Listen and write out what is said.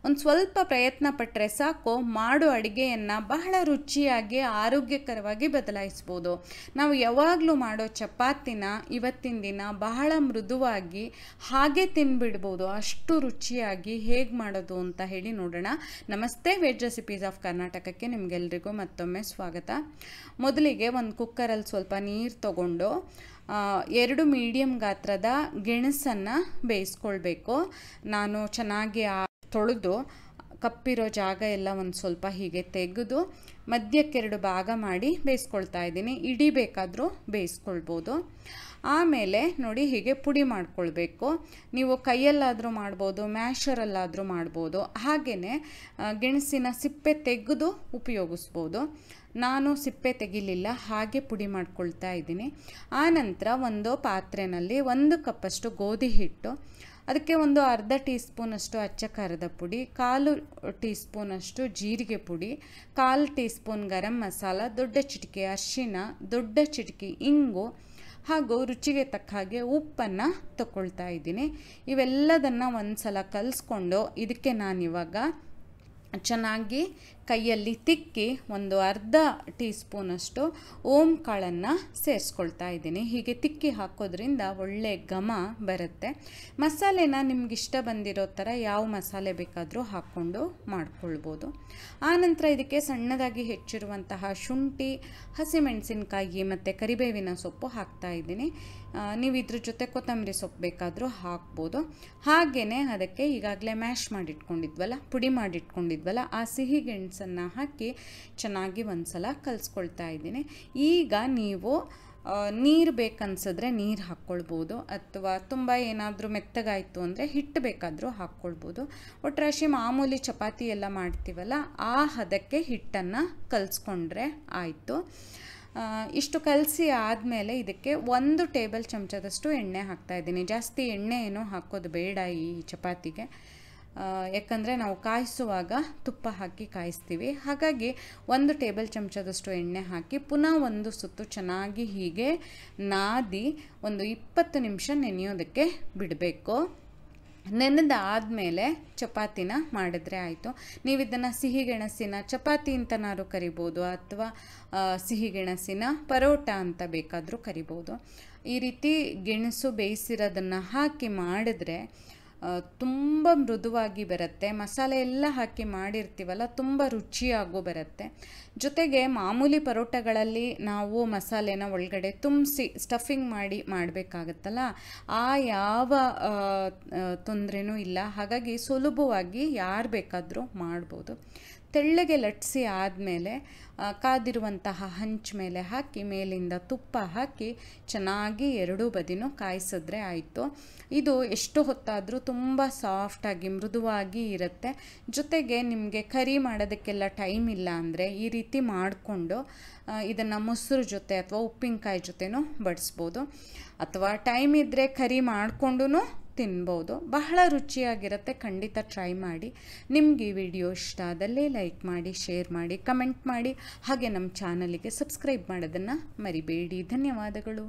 ಒಂದು ಸ್ವಲ್ಪ ಪ್ರಯತ್ನ ಪಟ್ಟರೆ ಸಾಕು, ಮಾಡೋ ಅಡುಗೆಯನ್ನು ಬಹಳ ರುಚಿಯಾಗಿ ಆರೋಗ್ಯಕರವಾಗಿ ಬದಲಾಯಿಸ್ಬೋದು. ನಾವು ಯಾವಾಗಲೂ ಮಾಡೋ ಚಪಾತಿನ ಇವತ್ತಿನ ದಿನ ಬಹಳ ಮೃದುವಾಗಿ ಹಾಗೆ ತಿನ್ಬಿಡ್ಬೋದು, ಅಷ್ಟು ರುಚಿಯಾಗಿ ಹೇಗೆ ಮಾಡೋದು ಅಂತ ಹೇಳಿ ನೋಡೋಣ. ನಮಸ್ತೆ, ವೆಜ್ ರೆಸಿಪೀಸ್ ಆಫ್ ಕರ್ನಾಟಕಕ್ಕೆ ನಿಮಗೆಲ್ರಿಗೂ ಮತ್ತೊಮ್ಮೆ ಸ್ವಾಗತ. ಮೊದಲಿಗೆ ಒಂದು ಕುಕ್ಕರಲ್ಲಿ ಸ್ವಲ್ಪ ನೀರು ತಗೊಂಡು 2 ಮೀಡಿಯಮ್ ಗಾತ್ರದ ಗೆಣಸನ್ನು ಬೇಯಿಸ್ಕೊಳ್ಬೇಕು. ನಾನು ಚೆನ್ನಾಗಿ ತೊಳೆದು ಕಪ್ಪಿರೋ ಜಾಗ ಎಲ್ಲ ಒಂದು ಸ್ವಲ್ಪ ಹೀಗೆ ತೆಗೆದು ಮಧ್ಯಕ್ಕೆ 2 ಭಾಗ ಮಾಡಿ ಬೇಯಿಸ್ಕೊಳ್ತಾ ಇದ್ದೀನಿ. ಇಡೀ ಬೇಕಾದರೂ ಬೇಯಿಸ್ಕೊಳ್ಬೋದು. ಆಮೇಲೆ ನೋಡಿ, ಹೀಗೆ ಪುಡಿ ಮಾಡ್ಕೊಳ್ಬೇಕು. ನೀವು ಕೈಯಲ್ಲಾದರೂ ಮಾಡ್ಬೋದು, ಮ್ಯಾಶರಲ್ಲಾದರೂ ಮಾಡ್ಬೋದು. ಹಾಗೆಯೇ ಗೆಣಸಿನ ಸಿಪ್ಪೆ ತೆಗೆದು ಉಪಯೋಗಿಸ್ಬೋದು. ನಾನು ಸಿಪ್ಪೆ ತೆಗಿಲಿಲ್ಲ, ಹಾಗೆ ಪುಡಿ ಮಾಡ್ಕೊಳ್ತಾ ಇದ್ದೀನಿ. ಆನಂತರ ಒಂದು ಪಾತ್ರೆಯಲ್ಲಿ 1 ಕಪ್ಪಷ್ಟು ಗೋಧಿ ಹಿಟ್ಟು, ಅದಕ್ಕೆ ಒಂದು ಅರ್ಧ ಟೀ ಸ್ಪೂನಷ್ಟು ಅಚ್ಚ ಖಾರದ ಪುಡಿ, 1/4 ಟೀ ಸ್ಪೂನಷ್ಟು ಜೀರಿಗೆ ಪುಡಿ, 1/4 ಟೀ ಸ್ಪೂನ್ ಗರಂ ಮಸಾಲ, ದೊಡ್ಡ ಚಿಟಿಕೆ ಅರಿಶಿನ, ದೊಡ್ಡ ಚಿಟಿಕೆ ಇಂಗು ಹಾಗೂ ರುಚಿಗೆ ತಕ್ಕ ಹಾಗೆ ಉಪ್ಪನ್ನು ತಗೊಳ್ತಾ ಇದ್ದೀನಿ. ಇವೆಲ್ಲದನ್ನು ಒಂದು ಸಲ ಕಲಿಸ್ಕೊಂಡು ಇದಕ್ಕೆ ನಾನಿವಾಗ ಚೆನ್ನಾಗಿ ಕೈಯಲ್ಲಿ ತಿಕ್ಕಿ ಒಂದು ಅರ್ಧ ಟೀ ಸ್ಪೂನಷ್ಟು ಓಂ ಕಾಳನ್ನು ಸೇರಿಸ್ಕೊಳ್ತಾ ಇದ್ದೀನಿ. ಹೀಗೆ ತಿಕ್ಕಿ ಹಾಕೋದ್ರಿಂದ ಒಳ್ಳೆ ಘಮ ಬರುತ್ತೆ. ಮಸಾಲೆನ ನಿಮಗಿಷ್ಟ ಬಂದಿರೋ ಥರ ಯಾವ ಮಸಾಲೆ ಬೇಕಾದರೂ ಹಾಕ್ಕೊಂಡು ಮಾಡ್ಕೊಳ್ಬೋದು. ಆನಂತರ ಇದಕ್ಕೆ ಸಣ್ಣದಾಗಿ ಹೆಚ್ಚಿರುವಂತಹ ಶುಂಠಿ, ಹಸಿಮೆಣಸಿನ್ಕಾಯಿ ಮತ್ತು ಕರಿಬೇವಿನ ಸೊಪ್ಪು ಹಾಕ್ತಾ ಇದ್ದೀನಿ. ನೀವು ಇದ್ರ ಜೊತೆ ಕೊತ್ತಂಬರಿ ಸೊಪ್ಪು ಬೇಕಾದರೂ ಹಾಕ್ಬೋದು. ಹಾಗೆಯೇ ಅದಕ್ಕೆ ಈಗಾಗಲೇ ಮ್ಯಾಶ್ ಮಾಡಿಟ್ಕೊಂಡಿದ್ವಲ್ಲ, ಪುಡಿ ಮಾಡಿಟ್ಕೊಂಡಿದ್ವಲ್ಲ, ಆ ಸಿಹಿ ಗೆಣಸನ್ನು ಹಾಕಿ ಚೆನ್ನಾಗಿ ಒಂದು ಸಲ ಕಲಿಸ್ಕೊಳ್ತಾ ಇದ್ದೀನಿ. ಈಗ ನೀವು ನೀರು ಬೇಕನ್ಸಿದ್ರೆ ನೀರು ಹಾಕ್ಕೊಳ್ಬೋದು, ಅಥವಾ ತುಂಬ ಏನಾದರೂ ಮೆತ್ತಗಾಯಿತು ಅಂದರೆ ಹಿಟ್ಟು ಬೇಕಾದರೂ ಹಾಕ್ಕೊಳ್ಬೋದು. ಒಟ್ರಾಶಿ ಮಾಮೂಲಿ ಚಪಾತಿ ಎಲ್ಲ ಮಾಡ್ತೀವಲ್ಲ, ಆ ಹದಕ್ಕೆ ಹಿಟ್ಟನ್ನು ಕಲಿಸ್ಕೊಂಡ್ರೆ ಆಯಿತು. ಇಷ್ಟು ಕಲಸಿ ಆದಮೇಲೆ ಇದಕ್ಕೆ 1 ಟೇಬಲ್ ಚಮಚದಷ್ಟು ಎಣ್ಣೆ ಹಾಕ್ತಾಯಿದ್ದೀನಿ. ಜಾಸ್ತಿ ಎಣ್ಣೆ ಏನೂ ಹಾಕೋದು ಬೇಡ ಈ ಚಪಾತಿಗೆ, ಯಾಕಂದರೆ ನಾವು ಕಾಯಿಸುವಾಗ ತುಪ್ಪ ಹಾಕಿ ಕಾಯಿಸ್ತೀವಿ. ಹಾಗಾಗಿ 1 ಟೇಬಲ್ ಚಮಚದಷ್ಟು ಎಣ್ಣೆ ಹಾಕಿ ಪುನಃ 1 ಸುತ್ತು ಚೆನ್ನಾಗಿ ಹೀಗೆ ನಾದಿ ಒಂದು 20 ನಿಮಿಷ ನೆನೆಯೋದಕ್ಕೆ ಬಿಡಬೇಕು. ನೆನೆದಾದಮೇಲೆ ಚಪಾತಿನ ಮಾಡಿದ್ರೆ ಆಯಿತು. ನೀವು ಇದನ್ನು ಸಿಹಿಗೆಣಸಿನ ಚಪಾತಿ ಅಂತನಾದ್ರು ಕರಿಬೋದು, ಅಥವಾ ಸಿಹಿಗೆಣಸಿನ ಪರೋಟ ಅಂತ ಬೇಕಾದರೂ ಕರಿಬೋದು. ಈ ರೀತಿ ಗೆಣಸು ಬೇಯಿಸಿರೋದನ್ನು ಹಾಕಿ ಮಾಡಿದ್ರೆ ತುಂಬ ಮೃದುವಾಗಿ ಬರುತ್ತೆ. ಮಸಾಲೆ ಎಲ್ಲ ಹಾಕಿ ಮಾಡಿರ್ತೀವಲ್ಲ, ತುಂಬ ರುಚಿಯಾಗೂ ಬರುತ್ತೆ. ಜೊತೆಗೆ ಮಾಮೂಲಿ ಪರೋಟಗಳಲ್ಲಿ ನಾವು ಮಸಾಲೆನ ಒಳಗಡೆ ತುಂಬಿಸಿ ಸ್ಟಫಿಂಗ್ ಮಾಡಿ ಮಾಡಬೇಕಾಗತ್ತಲ್ಲ, ಆ ಯಾವ ತೊಂದರೆನೂ ಇಲ್ಲ. ಹಾಗಾಗಿ ಸುಲಭವಾಗಿ ಯಾರು ಬೇಕಾದರೂ ಮಾಡ್ಬೋದು. ತೆಳ್ಳಗೆ ಲಟ್ಟಿಸಿ ಆದಮೇಲೆ ಕಾದಿರುವಂತಹ ಹಂಚ ಮೇಲೆ ಹಾಕಿ ಮೇಲಿಂದ ತುಪ್ಪ ಹಾಕಿ ಚೆನ್ನಾಗಿ 2 ಬದಿನೂ ಕಾಯಿಸಿದ್ರೆ ಆಯಿತು. ಇದು ಎಷ್ಟು ಹೊತ್ತಾದರೂ ತುಂಬ ಸಾಫ್ಟಾಗಿ ಮೃದುವಾಗಿ ಇರುತ್ತೆ. ಜೊತೆಗೆ ನಿಮಗೆ ಕರಿ ಮಾಡೋದಕ್ಕೆಲ್ಲ ಟೈಮ್ ಇಲ್ಲ ಅಂದರೆ ಈ ರೀತಿ ಮಾಡಿಕೊಂಡು ಇದನ್ನು ಮೊಸರು ಜೊತೆ ಅಥವಾ ಉಪ್ಪಿನಕಾಯಿ ಜೊತೆನೂ ಬಡಿಸ್ಬೋದು, ಅಥವಾ ಟೈಮ್ ಇದ್ದರೆ ಕರಿ ಮಾಡಿಕೊಂಡು ತಿನ್ಬೋದು. ಬಹಳ ರುಚಿಯಾಗಿರುತ್ತೆ. ಖಂಡಿತ ಟ್ರೈ ಮಾಡಿ. ನಿಮಗೆ ಈ ವಿಡಿಯೋ ಇಷ್ಟ ಆದಲ್ಲಿ ಲೈಕ್ ಮಾಡಿ, ಶೇರ್ ಮಾಡಿ, ಕಮೆಂಟ್ ಮಾಡಿ. ಹಾಗೆ ನಮ್ಮ ಚಾನಲಿಗೆ ಸಬ್ಸ್ಕ್ರೈಬ್ ಮಾಡೋದನ್ನು ಮರಿಬೇಡಿ. ಧನ್ಯವಾದಗಳು.